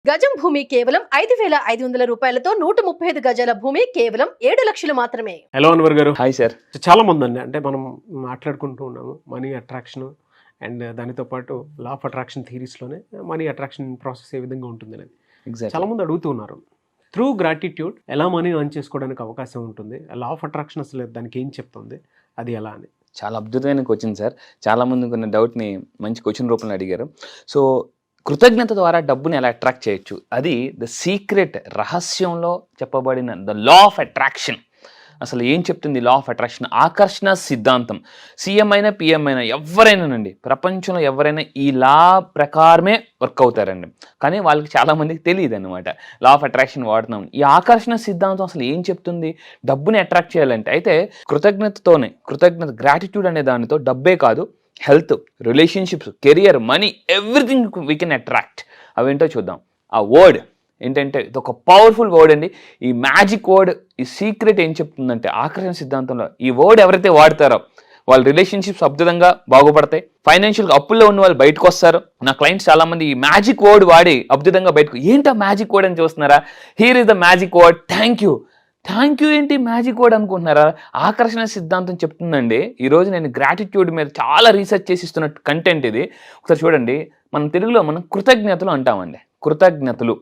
గజం భూమి కేవలం 5,500 రూపాయలతో 135 గజాల భూమి కేవలం 7 లక్షలు మాత్రమే. హలో అన్వర్ గారు. Hi sir. చాలా మంది అండి, అంటే మనం మాట్లాడుకుంటూ ఉన్నాము మనీ అట్రాక్షన్ అండ్ దానితో పాటు లా ఆఫ్ అట్రాక్షన్ థియరీస్లోనే మనీ అట్రాక్షన్ ప్రాసెస్ ఏ విధంగా ఉంటుంది అనేది చాలా మంది అడుగుతూ ఉన్నారు. త్రూ గ్రాటిట్యూడ్ ఎలా మనీ ఎర్న్ చేసుకోవడానికి అవకాశం ఉంటుంది, లా ఆఫ్ అట్రాక్షన్ అసలు దానికి ఏం చెప్తుంది, అది ఎలా అని. చాలా అద్భుతమైన క్వశ్చన్ సార్. చాలా మందికి ఉన్న డౌట్ని మంచి క్వశ్చన్ రూపంలో అడిగారు. సో కృతజ్ఞత ద్వారా డబ్బుని ఎలా అట్రాక్ట్ చేయొచ్చు, అది ద సీక్రెట్, రహస్యంలో చెప్పబడిన ద లా ఆఫ్ అట్రాక్షన్. అసలు ఏం చెప్తుంది లా ఆఫ్ అట్రాక్షన్? ఆకర్షణ సిద్ధాంతం. సీఎం అయినా పిఎం అయినా ఎవరైనానండి, ప్రపంచంలో ఎవరైనా ఈ లా ప్రకారమే వర్క్ అవుతారండి. కానీ వాళ్ళకి చాలామందికి తెలియదు అనమాట లా ఆఫ్ అట్రాక్షన్ వాడుతున్నాం. ఈ ఆకర్షణ సిద్ధాంతం అసలు ఏం చెప్తుంది డబ్బుని అట్రాక్ట్ చేయాలంటే? అయితే కృతజ్ఞత, గ్రాటిట్యూడ్ అనే దానితో డబ్బే కాదు, health, relationships, career, money, everything we can attract. అవేంటో చూద్దాం. ఆ వర్డ్ ఏంటంటే ఇది ఒక పవర్ఫుల్ వర్డ్ అండి. ఈ మ్యాజిక్ వర్డ్, ఈ సీక్రెట్ ఏం చెప్తుందంటే ఆకర్షణ సిద్ధాంతంలో ఈ వర్డ్ ఎవరైతే వాడతారో వాళ్ళ రిలేషన్షిప్స్ అద్భుతంగా బాగుపడతాయి. ఫైనాన్షియల్గా అప్పుల్లో ఉన్న వాళ్ళు బయటకు వస్తారు. నా క్లయింట్స్ చాలా మంది ఈ మ్యాజిక్ వర్డ్ వాడి అద్భుతంగా బయటకు. ఏంటో మ్యాజిక్ వర్డ్ అని చూస్తున్నారా? Here is the magic word. Thank you. Thank you ఏంటి మ్యాజిక్ వర్డ్ అనుకుంటున్నారా? ఆకర్షణ సిద్ధాంతం చెప్తుందండి. ఈరోజు నేను గ్రాటిట్యూడ్ మీద చాలా రీసెర్చ్ చేసి ఇస్తున్న కంటెంట్ ఇది. ఒకసారి చూడండి. మనం తెలుగులో మనం కృతజ్ఞతలు అంటామండి, కృతజ్ఞతలు.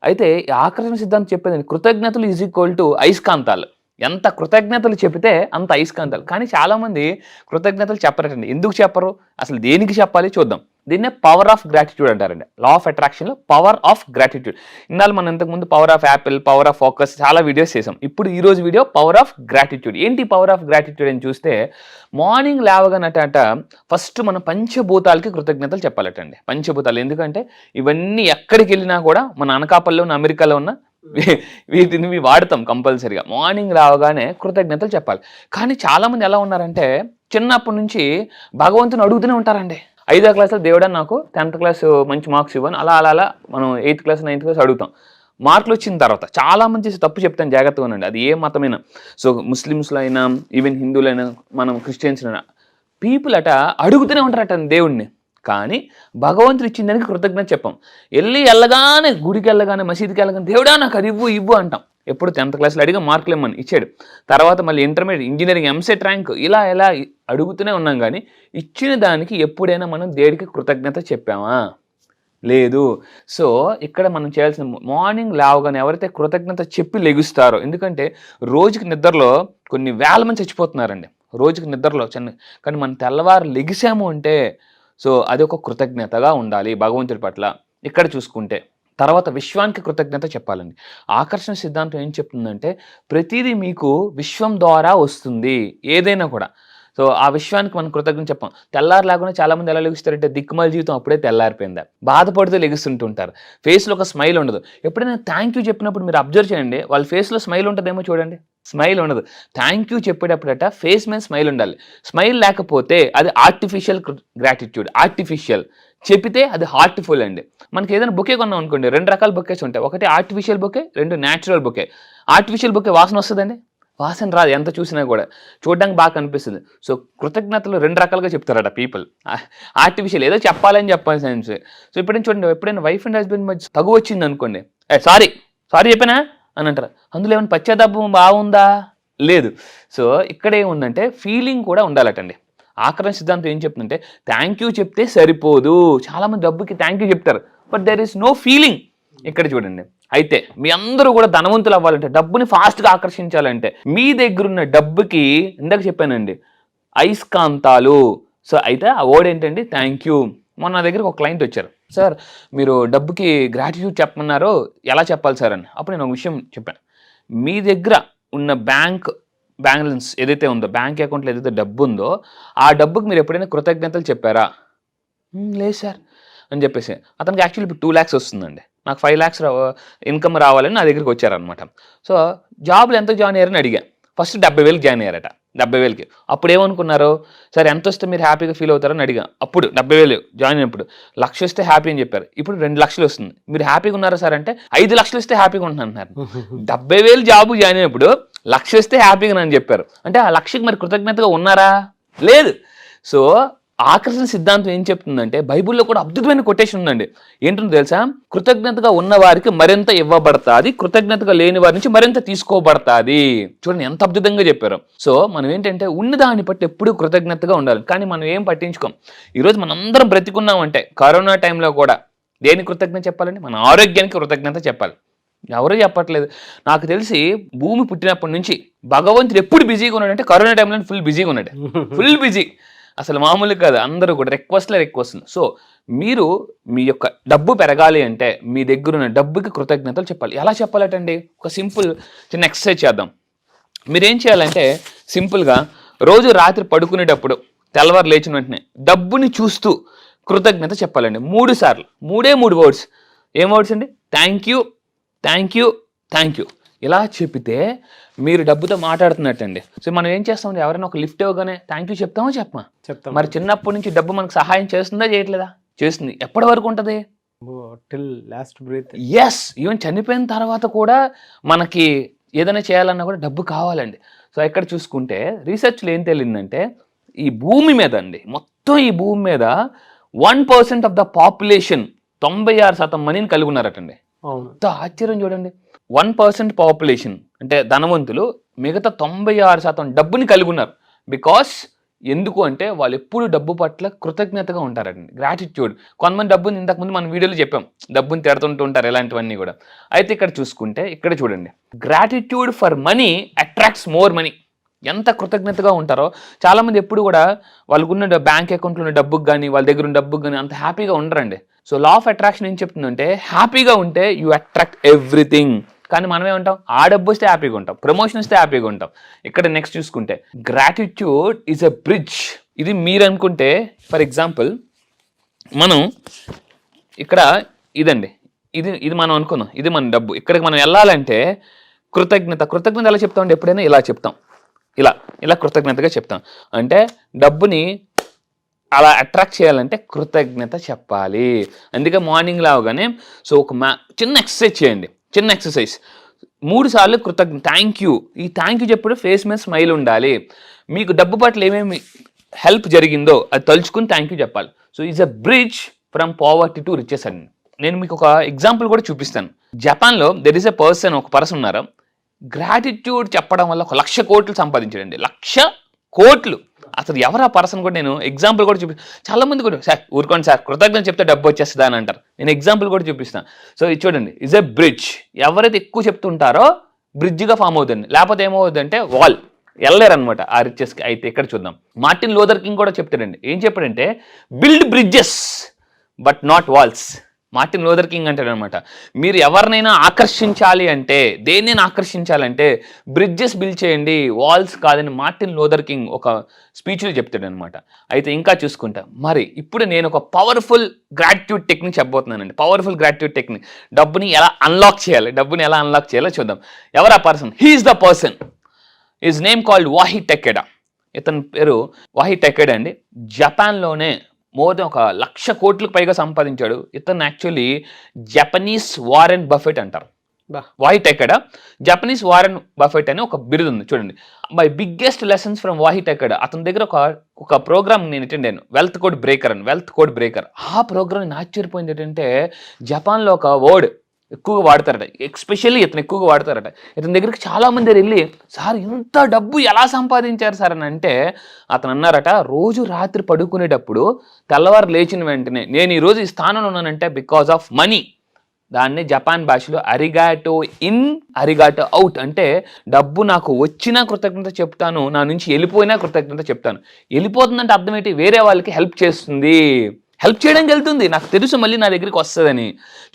అయితే ఈ ఆకర్షణ సిద్ధాంతం చెప్పేది కృతజ్ఞతలు ఈజ్ ఈక్వల్ టు అయస్కాంతాలు. ఎంత కృతజ్ఞతలు చెబితే అంత అయస్కాంతాలు. కానీ చాలామంది కృతజ్ఞతలు చెప్పరటండి. ఎందుకు చెప్పరు, అసలు దేనికి చెప్పాలి చూద్దాం. దీన్నే పవర్ ఆఫ్ గ్రాటిట్యూడ్ అంటారండి. లా ఆఫ్ అట్రాక్షన్లో పవర్ ఆఫ్ గ్రాటిట్యూడ్. ఇందాక మనం ఇంతకుముందు power of apple, power of focus చాలా వీడియోస్ చేసాం. ఇప్పుడు ఈరోజు వీడియో పవర్ ఆఫ్ గ్రాటిట్యూడ్. ఏంటి పవర్ ఆఫ్ గ్రాటిట్యూడ్ అని చూస్తే, మార్నింగ్ లేవగానట ఫస్ట్ మన పంచభూతాలకి కృతజ్ఞతలు చెప్పాలటండి. పంచభూతాలు ఎందుకంటే ఇవన్నీ ఎక్కడికి వెళ్ళినా కూడా మన అనకాపల్లిలో ఉన్న, అమెరికాలో ఉన్న వీటిని వాడతాం కంపల్సరీగా. మార్నింగ్ రావగానే కృతజ్ఞతలు చెప్పాలి. కానీ చాలామంది ఎలా ఉన్నారంటే చిన్నప్పటి నుంచి భగవంతుని అడుగుతూనే ఉంటారండి. 5వ క్లాస్లో దేవుడా నాకు 10th క్లాస్ మంచి మార్క్స్ ఇవ్వను, అలా అలా అలా మనం 8th క్లాస్ 9th క్లాస్ అడుగుతాం. మార్కులు వచ్చిన తర్వాత చాలామంది చేసి తప్పు చెప్తాను, జాగ్రత్తగా ఉండండి. అది ఏ మతమైనా, సో ముస్లిమ్స్లో అయినా, ఈవెన్ హిందువులైనా, మనం క్రిస్టియన్స్లైనా, పీపుల్ అడుగుతూనే ఉంటారట దేవుడిని. కానీ భగవంతుడు ఇచ్చిన దానికి కృతజ్ఞత చెప్పాం. వెళ్ళగానే గుడికి వెళ్ళగానే, మసీదుకి వెళ్ళగానే దేవుడా నాకు అది ఇవ్వు అంటాం. ఎప్పుడు 10th క్లాస్లో అడిగా మార్కులు ఇమ్మని ఇచ్చాడు. తర్వాత మళ్ళీ ఇంటర్మీడియట్, ఇంజనీరింగ్, ఎంసెట్ ర్యాంక్, ఇలా అడుగుతూనే ఉన్నాం. కానీ ఇచ్చిన దానికి ఎప్పుడైనా మనం దేవుడికి కృతజ్ఞత చెప్పామా? లేదు. సో ఇక్కడ మనం చేయాల్సిన, మార్నింగ్ లేవగానే ఎవరైతే కృతజ్ఞత చెప్పి లెగుస్తారో, ఎందుకంటే రోజుకి నిద్రలో కొన్ని వేల మంది చచ్చిపోతున్నారండి, రోజుకి నిద్రలో చిన్న. కానీ మనం తెల్లవారు లెగిసాము అంటే సో అది ఒక కృతజ్ఞతగా ఉండాలి భగవంతుడి పట్ల. ఇక్కడ చూసుకుంటే తర్వాత విశ్వానికి కృతజ్ఞత చెప్పాలండి. ఆకర్షణ సిద్ధాంతం ఏం చెప్తుందంటే ప్రతిదీ మీకు విశ్వం ద్వారా వస్తుంది, ఏదైనా కూడా. సో ఆ విశ్వానికి మనం కృతజ్ఞత చెప్పాం. తెల్లారు లేకుండా చాలామంది ఎలా లెగుస్తారంటే దిక్కుమాల జీవితం అప్పుడే తెల్లారిపోయిందా, బాధపడుతూ లెగుస్తుంటుంటారు. ఫేస్లో ఒక స్మైల్ ఉండదు. ఎప్పుడైనా థ్యాంక్ యూ చెప్పినప్పుడు మీరు అబ్జర్వ్ చేయండి, వాళ్ళ ఫేస్లో స్మైల్ ఉంటుందేమో చూడండి. స్మైల్ ఉండదు. థ్యాంక్ యూ చెప్పేటప్పుడట ఫేస్ మీద స్మైల్ ఉండాలి. స్మైల్ లేకపోతే అది ఆర్టిఫిషియల్ గ్రాటిట్యూడ్. ఆర్టిఫిషియల్ చెప్పితే అది హార్ట్ఫుల్ అండి. మనకి ఏదైనా బొకే కొన్నాం అనుకోండి, 2 రకాల బొకేస్ ఉంటాయి. ఒకటి artificial bouquet, 2 natural bouquet. Artificial bouquet వాసన వస్తుందండి, వాసన రాదు ఎంత చూసినా కూడా, చూడడానికి బాగా కనిపిస్తుంది. సో కృతజ్ఞతలు 2 రకాలుగా చెప్తారట పీపుల్. ఆర్టిఫిషియల్ ఏదో చెప్పాలని చెప్పాలి సైన్స్. సో ఎప్పుడైనా చూడండి, ఎప్పుడైనా వైఫ్ అండ్ హస్బెండ్ మధ్య తగు వచ్చింది అనుకోండి, సారీ చెప్పానా అని అంటారు. అందులో ఏమైనా పశ్చాత్తాపం బాగుందా? లేదు. సో ఇక్కడ ఏముందంటే ఫీలింగ్ కూడా ఉండాలటండి. ఆకర్షణ సిద్ధాంతం ఏం చెప్తుందంటే థ్యాంక్ యూ చెప్తే సరిపోదు. చాలామంది డబ్బుకి థ్యాంక్ యూ చెప్తారు, but there is no feeling. ఇక్కడ చూడండి. అయితే మీ అందరూ కూడా ధనవంతులు అవ్వాలంటే, డబ్బుని ఫాస్ట్గా ఆకర్షించాలంటే, మీ దగ్గరున్న డబ్బుకి ఇందాక చెప్పానండి అయస్కాంతాలు. సో అయితే ఆ వర్డ్ ఏంటండి? Thank you. మొన్న నా దగ్గరికి ఒక క్లయింట్ వచ్చారు, సార్ మీరు డబ్బుకి గ్రాటిట్యూడ్ చెప్పమన్నారు, ఎలా చెప్పాలి సార్ అని. అప్పుడు నేను ఒక విషయం చెప్పాను. మీ దగ్గర ఉన్న బ్యాలెన్స్ ఏదైతే ఉందో, బ్యాంక్ అకౌంట్లో ఏదైతే డబ్బు ఉందో, ఆ డబ్బుకి మీరు ఎప్పుడైనా కృతజ్ఞతలు చెప్పారా? లేదు సార్ అని చెప్పేసి. అతనికి యాక్చువల్లీ ఇప్పుడు 2 lakhs వస్తుందండి, నాకు 5 lakhs ఇన్కమ్ రావాలని నా దగ్గరికి వచ్చారనమాట. సో జాబ్లో ఎంత జాయిన్ అయ్యారని అడిగా. First 70,000 join అయ్యారట. 70,000కి అప్పుడు ఏమనుకున్నారు, సరే ఎంత వస్తే మీరు హ్యాపీగా ఫీల్ అవుతారని అడిగా. అప్పుడు 70,000 జాయిన్ అయినప్పుడు 1,00,000 వస్తే హ్యాపీ అని చెప్పారు. ఇప్పుడు 2 లక్షలు వస్తుంది, మీరు హ్యాపీగా ఉన్నారా సార్ అంటే 5 లక్షలు వస్తే హ్యాపీగా ఉంటున్నారు. 70,000 జాబు జాయిన్ అయినప్పుడు 1,00,000 వస్తే హ్యాపీగా అని చెప్పారు. అంటే ఆ 1,00,000కి మరి కృతజ్ఞతగా ఉన్నారా? లేదు. సో ఆకర్షణ సిద్ధాంతం ఏం చెప్తుందంటే బైబిల్లో కూడా అద్భుతమైన కొటేషన్ ఉందండి. ఏంటో తెలుసా? కృతజ్ఞతగా ఉన్న వారికి మరింత ఇవ్వబడతాది, కృతజ్ఞతగా లేని వారి నుంచి మరింత తీసుకోబడతాది. చూడండి ఎంత అద్భుతంగా చెప్పారు. సో మనం ఏంటంటే ఉన్న దాన్ని బట్టి ఎప్పుడూ కృతజ్ఞతగా ఉండాలి. కానీ మనం ఏం పట్టించుకోం. ఈరోజు మనందరం బ్రతికున్నామంటే కరోనా టైంలో కూడా దేని కృతజ్ఞత చెప్పాలండి? మన ఆరోగ్యానికి కృతజ్ఞత చెప్పాలి. ఎవరూ చెప్పట్లేదు. నాకు తెలిసి భూమి పుట్టినప్పటి నుంచి భగవంతుడు ఎప్పుడు బిజీగా ఉన్నాడంటే కరోనా టైంలో ఫుల్ బిజీగా ఉన్నాడు. ఫుల్ బిజీ, అసలు మామూలు కాదు. అందరూ కూడా రిక్వెస్ట్. సో మీరు మీ యొక్క డబ్బు పెరగాలి అంటే మీ దగ్గర ఉన్న డబ్బుకి కృతజ్ఞతలు చెప్పాలి. ఎలా చెప్పాలటండి? ఒక సింపుల్ చిన్న ఎక్సర్సైజ్ చేద్దాం. మీరేం చేయాలంటే సింపుల్గా రోజు రాత్రి పడుకునేటప్పుడు తెల్లవారు లేచిన వెంటనే డబ్బుని చూస్తూ కృతజ్ఞత చెప్పాలండి 3 సార్లు. 3 వర్డ్స్. ఏం వర్డ్స్ అండి? Thank you, thank you, thank you. ఇలా చెప్పితే మీరు డబ్బుతో మాట్లాడుతున్నట్టండి. సో మనం ఏం చేస్తామండి? ఎవరైనా ఒక లిఫ్ట్ ఇవ్వగానే థ్యాంక్ యూ చెప్తామో చెప్పమా? చెప్తాం. మరి చిన్నప్పటి నుంచి డబ్బు మనకు సహాయం చేస్తుందా చేయట్లేదా? చేస్తుంది. ఎప్పటి వరకు ఉంటుంది? Till last breath. Yes, even చనిపోయిన తర్వాత కూడా మనకి ఏదైనా చేయాలన్నా కూడా డబ్బు కావాలండి. సో ఇక్కడ చూసుకుంటే రీసెర్చ్లో ఏం తెలియదంటే ఈ భూమి మీద అండి, మొత్తం ఈ భూమి మీద 1% ఆఫ్ ద పాపులేషన్ 96% మనీని కలిగి ఉన్నారటండి. ఎంత ఆశ్చర్యం చూడండి. 1% పాపులేషన్ అంటే ధనవంతులు, మిగతా 96% డబ్బుని కలిగి ఉన్నారు. బికాస్ ఎందుకు అంటే వాళ్ళు ఎప్పుడు డబ్బు పట్ల కృతజ్ఞతగా ఉంటారండి. గ్రాటిట్యూడ్. కొంతమంది డబ్బుని ఇంతకుముందు మన వీడియోలో చెప్పాం, డబ్బుని తిడుతుంటూ ఉంటారు, ఇలాంటివన్నీ కూడా. అయితే ఇక్కడ చూసుకుంటే ఇక్కడ చూడండి, gratitude for money attracts more money. ఎంత కృతజ్ఞతగా ఉంటారో. చాలామంది ఎప్పుడు కూడా వాళ్ళకున్న బ్యాంక్ అకౌంట్లో ఉన్న డబ్బుకి కానీ వాళ్ళ దగ్గర ఉన్న డబ్బుకి కానీ అంత హ్యాపీగా ఉండరండి. సో లా ఆఫ్ అట్రాక్షన్ ఏం చెప్తుందంటే హ్యాపీగా ఉంటే యూ అట్రాక్ట్ ఎవ్రీథింగ్. కానీ మనమే ఉంటాం, ఆ డబ్బు వస్తే హ్యాపీగా ఉంటాం, ప్రమోషన్ వస్తే హ్యాపీగా ఉంటాం. ఇక్కడ నెక్స్ట్ చూసుకుంటే గ్రాటిట్యూడ్ ఈజ్ ఎ బ్రిడ్జ్. ఇది మీరు అనుకుంటే ఫర్ ఎగ్జాంపుల్ మనం ఇక్కడ ఇదండి, ఇది మనం అనుకుందాం, ఇది మన డబ్బు. ఇక్కడికి మనం వెళ్ళాలంటే కృతజ్ఞత ఎలా చెప్తామండి? ఎప్పుడైనా ఇలా చెప్తాం, ఇలా కృతజ్ఞతగా చెప్తాం. అంటే డబ్బుని అలా అట్రాక్ట్ చేయాలంటే కృతజ్ఞత చెప్పాలి. అందుకే మార్నింగ్ లాగానే సో ఒక చిన్న ఎక్సర్సైజ్ చేయండి. చిన్న ఎక్సర్సైజ్ 3 సార్లు కృతజ్ఞత, థ్యాంక్ యూ. ఈ థ్యాంక్ యూ చెప్పుడు ఫేస్ మీద స్మైల్ ఉండాలి. మీకు డబ్బు పట్ల ఏమేమి హెల్ప్ జరిగిందో అది తలుచుకుని థ్యాంక్ యూ చెప్పాలి. So is a bridge from poverty to riches అండి. నేను మీకు ఒక ఎగ్జాంపుల్ కూడా చూపిస్తాను. జపాన్లో ఒక పర్సన్ ఉన్నారు, గ్రాటిట్యూడ్ చెప్పడం వల్ల 1,00,000 కోట్లు సంపాదించాడండి. 1,00,000 కోట్లు. అసలు ఎవరు ఆ పర్సన్ కూడా నేను ఎగ్జాంపుల్ కూడా చాలా మంది కూడా సార్ ఊరుకోండి సార్ కృతజ్ఞత చెప్తే డబ్బు వచ్చేస్తుందా అని అంటారు. నేను ఎగ్జాంపుల్ కూడా చూపిస్తాను. సో ఇది చూడండి, ఇజ్ ఎ బ్రిడ్జ్. ఎవరైతే ఎక్కువ చెప్తుంటారో బ్రిడ్జ్గా ఫామ్ అవుతుంది. లేకపోతే ఏమవుతుందంటే వాల్ వెళ్ళలేరనమాట ఆ రిచెస్కి. అయితే ఇక్కడ చూద్దాం, మార్టిన్ లూథర్ కింగ్ కూడా చెప్తాడండి. ఏం చెప్పాడంటే build bridges but not walls. Martin Luther King అంటాడు అనమాట, మీరు ఎవరినైనా ఆకర్షించాలి అంటే, దేన్నైనా ఆకర్షించాలంటే బ్రిడ్జెస్ బిల్డ్ చేయండి, వాల్స్ కాదని మార్టిన్ లూథర్ కింగ్ ఒక స్పీచ్లో చెప్తాడు అనమాట. అయితే ఇంకా చూసుకుంటా, మరి ఇప్పుడు నేను ఒక పవర్ఫుల్ గ్రాటిట్యూడ్ టెక్నిక్ చెప్పబోతున్నానండి. Powerful gratitude technique. డబ్బుని ఎలా అన్లాక్ చేయాలో చూద్దాం. ఎవరు ఆ person? He's the person. His name called Wahei Takeda. ఇతని పేరు వాహి టెకెడా అండి. జపాన్లోనే మోర్ దెన్ 1,00,000 కోట్లకు పైగా సంపాదించాడు. ఇతను యాక్చువల్లీ జపనీస్ వారెన్ బఫెట్ అంటారు. వాహి టెకెడా జపనీస్ వారెన్ బఫెట్ అని ఒక బిరుదు ఉంది. చూడండి, మై బిగ్గెస్ట్ లెసన్స్ ఫ్రమ్ వాహి టెకెడా. అతని దగ్గర ఒక ప్రోగ్రామ్ నేను అటెండ్ అయ్యాను, వెల్త్ కోడ్ బ్రేకర్. ఆ ప్రోగ్రామ్ నేను ఆశ్చర్యపోయింది ఏంటంటే జపాన్లో ఒక వర్డ్ ఎక్కువగా వాడతారట, ఎస్పెషల్లీ ఇతను ఎక్కువగా వాడతారట. ఇతని దగ్గరికి చాలామంది వెళ్ళి సార్ ఇంత డబ్బు ఎలా సంపాదించారు సార్ అని అంటే అతను అన్నారట, రోజు రాత్రి పడుకునేటప్పుడు తెల్లవారు లేచిన వెంటనే నేను ఈరోజు ఈ స్థానంలో ఉన్నానంటే బికాజ్ ఆఫ్ మనీ. దాన్ని జపాన్ భాషలో అరిగాటో ఇన్ అరిగాటో అవుట్. అంటే డబ్బు నాకు వచ్చినా కృతజ్ఞత చెప్తాను, నా నుంచి వెళ్ళిపోయినా కృతజ్ఞత చెప్తాను. వెళ్ళిపోతుందంటే అర్థం ఏంటి? వేరే వాళ్ళకి హెల్ప్ చేస్తుంది, హెల్ప్ చేయడానికి వెళ్తుంది. నాకు తెలుసు మళ్ళీ నా దగ్గరికి వస్తుందని.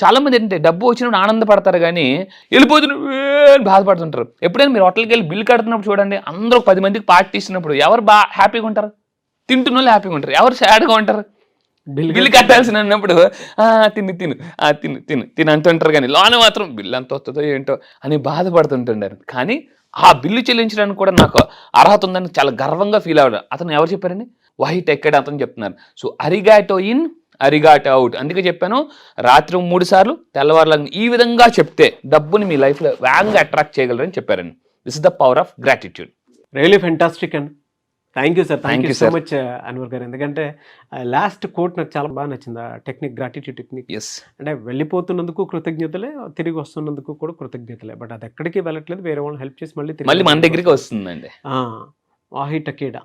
చాలామంది ఏంటంటే డబ్బు వచ్చినప్పుడు ఆనందపడతారు కానీ వెళ్ళిపోతున్న బాధపడుతుంటారు. ఎప్పుడైనా మీరు హోటల్కి వెళ్ళి బిల్ కడుతున్నప్పుడు చూడండి, అందరూ 10 మందికి పార్టీ ఇస్తున్నప్పుడు ఎవరు హ్యాపీగా ఉంటారు? తింటున్న వాళ్ళు హ్యాపీగా ఉంటారు. ఎవరు సాడ్గా ఉంటారు? బిల్లు కట్టాల్సిన అన్నప్పుడు తిను అంటుంటారు కానీ లోన మాత్రం బిల్లు అంత వస్తుందో ఏంటో అని బాధపడుతుంటారు. కానీ ఆ బిల్లు చెల్లించడానికి కూడా నాకు అర్హత ఉందని చాలా గర్వంగా ఫీల్ అవ్వడం. అతను ఎవరు చెప్పారండి? వాహి టెకెడా అతను చెప్తున్నారు. So arigato in arigato out. అందుకే చెప్పాను, రాత్రి 3 సార్లు తెల్లవారులను ఈ విధంగా చెప్తే డబ్బుని మీ లైఫ్లో వేగంగా అట్రాక్ట్ చేయగలరని చెప్పారండి. This is the power of gratitude. Really fantastic and thank you sir, thank Thank you you, so sir. Much Anwar గారు. ఎందుకంటే లాస్ట్ కోట్ నాకు చాలా బాగా నచ్చింది, ఆ టెక్నిక్, గ్రాటిట్యూడ్ టెక్నిక్. ఎస్ అంటే వెళ్ళిపోతున్నందుకు కృతజ్ఞతలే, తిరిగి వస్తున్నందుకు కూడా కృతజ్ఞతలే. బట్ అది ఎక్కడికి వెళ్ళట్లేదు, వేరే వాళ్ళని హెల్ప్ చేసి మళ్ళీ మళ్ళీ మన దగ్గరికి వస్తుందండి. Wahei Takeda.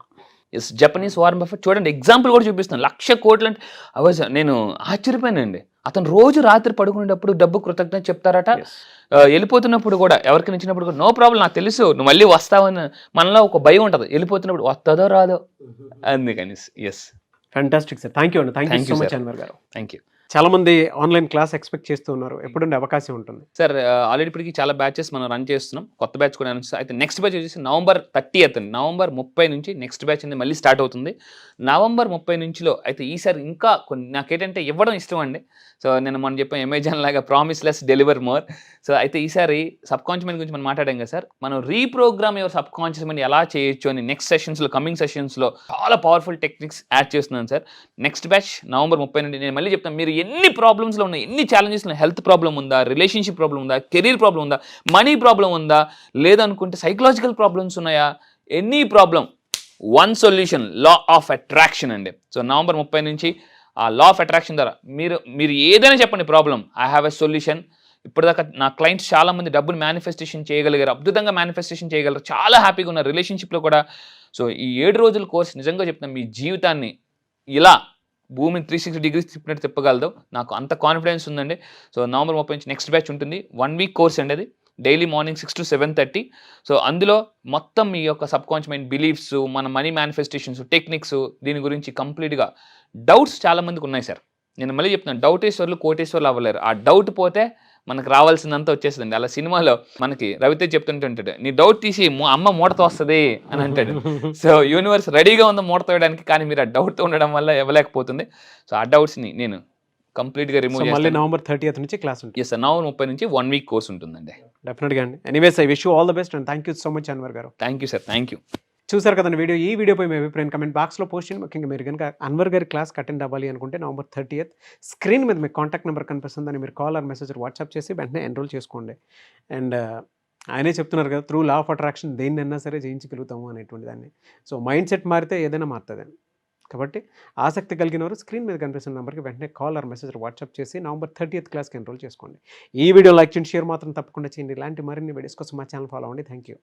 Yes, Japanese Warren Buffett చూడండి, ఎగ్జాంపుల్ కూడా చూపిస్తాను. 1,00,000 కోట్లు అంటే అవస నేను ఆశ్చర్యపోయానండి. అతను రోజు రాత్రి పడుకునేటప్పుడు డబ్బు కృతజ్ఞత చెప్తారట. వెళ్ళిపోతున్నప్పుడు కూడా ఎవరికైనా ఇచ్చినప్పుడు కూడా నో ప్రాబ్లం, నాకు తెలుసు నువ్వు మళ్ళీ వస్తావని మనలో ఒక భయం ఉంటుంది. వెళ్ళిపోతున్నప్పుడు వస్తుందో రాదో అందుకని. Yes, fantastic sir, thank you అండి, thank you Thank so you, much sir. Anwar garu. Thank you చాలా మంది ఆన్లైన్ క్లాస్ ఎక్స్పెక్ట్ చేస్తూ ఉన్నారు, ఎప్పుడుండే అవకాశం ఉంటుంది? సార్. ఆల్రెడీ ఇప్పటికి చాలా బ్యాచెస్ మనం రన్ చేస్తున్నాం, కొత్త బ్యాచ్ కూడా అనౌన్స్. అయితే నెక్స్ట్ బ్యాచ్ వచ్చేసి November 30th, November 30 నుంచి నెక్స్ట్ బ్యాచ్ అనేది మళ్ళీ స్టార్ట్ అవుతుంది. November 30 నుంచిలో అయితే ఈసారి ఇంకా కొన్ని నాకేంటంటే ఇవ్వడం ఇష్టం అండి. సో నేను మనం చెప్పాం అమెజాన్ లాగా promise less deliver more. So అయితే ఈసారి సబ్ కాన్షియస్ మైండ్ గురించి మనం మాట్లాడాం కదా సార్. మనం reprogram your sub conscious mind ఎలా చేయొచ్చు అని నెక్స్ట్ సెషన్స్లో, కమింగ్ సెషన్స్లో చాలా పవర్ఫుల్ టెక్నిక్స్ యాడ్ చేస్తున్నాను సార్. నెక్స్ట్ బ్యాచ్ November 30 నుండి. నేను మళ్ళీ చెప్తాను, మీరు ఎన్ని ప్రాబ్లమ్స్లో ఉన్నాయి, ఎన్ని ఛాలెంజెస్లో, హెల్త్ ప్రాబ్లం ఉందా, రిలేషన్షిప్ ప్రాబ్లం ఉందా, కెరీర్ ప్రాబ్లం ఉందా, మనీ ప్రాబ్లం ఉందా, లేదనుకుంటే సైకలాజికల్ ప్రాబ్లమ్స్ ఉన్నాయా, any problem, one solution, law of attraction అండి. సో November 30 నుంచి ఆ లా ఆఫ్ అట్రాక్షన్ ద్వారా మీరు ఏదైనా చెప్పండి problem, I have a solution. ఇప్పటిదాకా నా క్లయింట్స్ చాలా మంది డబ్బులు మేనిఫెస్టేషన్ చేయగలిగారు, అద్భుతంగా మేనిఫెస్టేషన్ చేయగలరు, చాలా హ్యాపీగా ఉన్నారు రిలేషన్షిప్లో కూడా. సో ఈ 7 రోజుల కోర్స్ నిజంగా చెప్తాను, మీ జీవితాన్ని ఇలా భూమిని 360 degrees తిప్పినట్టు తిప్పగలదు, నాకు అంత కాన్ఫిడెన్స్ ఉందండి. సో November 30 నుంచి నెక్స్ట్ బ్యాచ్ ఉంటుంది. 1 week కోర్స్ అండి అది, డైలీ మార్నింగ్ 6 to 7:30. సో అందులో మొత్తం మీ యొక్క సబ్ కాన్షియస్ మైండ్ బిలీఫ్స్, మన మనీ మేనిఫెస్టేషన్స్, టెక్నిక్స్, దీని గురించి కంప్లీట్గా. డౌట్స్ చాలా మందికి ఉన్నాయి సార్. నేను మళ్ళీ చెప్తున్నాను, డౌటేశ్వర్లు కోటేశ్వర్లు అవ్వలేరు. ఆ డౌట్ పోతే మనకు రావాల్సిందంతా వచ్చేస్తుందండి. అలా సినిమాలో మనకి రవితేజ్ చెప్తుంటుంటాడు, నీ డౌట్ తీసి అమ్మ మూటతో వస్తుంది అని అంటాడు. సో యూనివర్స్ రెడీగా ఉందో మూటతో వేయడానికి, కానీ మీరు ఆ డౌట్తో ఉండడం వల్ల ఇవ్వలేకపోతుంది. సో ఆ డౌట్స్ని నేను కంప్లీట్గా రిమూవ్ మళ్ళీ చేస్తాను. November 30th నుంచి క్లాస్ ఉంటుంది. ఎస్ సార్, November 30 నుంచి 1 week కోర్స్ ఉంటుందండి. డెఫినెట్గా అండి. Anyways I wish you all the best and thank you so much Anwar garu. Thank you sir, thank you. చూసారు కదండి వీడియో. ఈ వీడియోపై మీ అభిప్రాయం కమెంట్ బాక్స్లో పోస్ట్ చేయండి. ముఖ్యంగా మీరు కనుక అన్వర్ గారి క్లాస్ అటెండ్ అవ్వాలి అనుకుంటే November 30th స్క్రీన్ మీద మీకు కాంటాక్ట్ నెంబర్ కనిపిస్తుందని మీరు కాల్ ఆర్ మెసేజ్ వాట్సాప్ చేసి వెంటనే ఎన్రోల్ చేసుకోండి. అండ్ ఆయనే చెప్తున్నారు కదా, త్రూ లా ఆఫ్ అట్రాక్షన్ దేన్నైనా సరే జయించగలుగుతాము అనేటువంటి దాన్ని. సో మైండ్ సెట్ మారితే ఏదైనా మారుతుందని. కాబట్టి ఆసక్తి కలిగిన వారు స్క్రీన్ మీద కనిపిస్తున్న నెంబర్కి వెంటనే కాల్ ఆర్ మెసేజ్ వాట్సాప్ చేసి November 30th క్లాస్కి ఎన్రోల్ చేసుకోండి. ఈ వీడియో లైక్ చేయండి, షేర్ మాత్రం తప్పకుండా చేయండి. ఇలాంటి మరిన్ని వీడియోస్ కోసం మా ఛానల్ ఫాలో అవ్వండి. Thank you.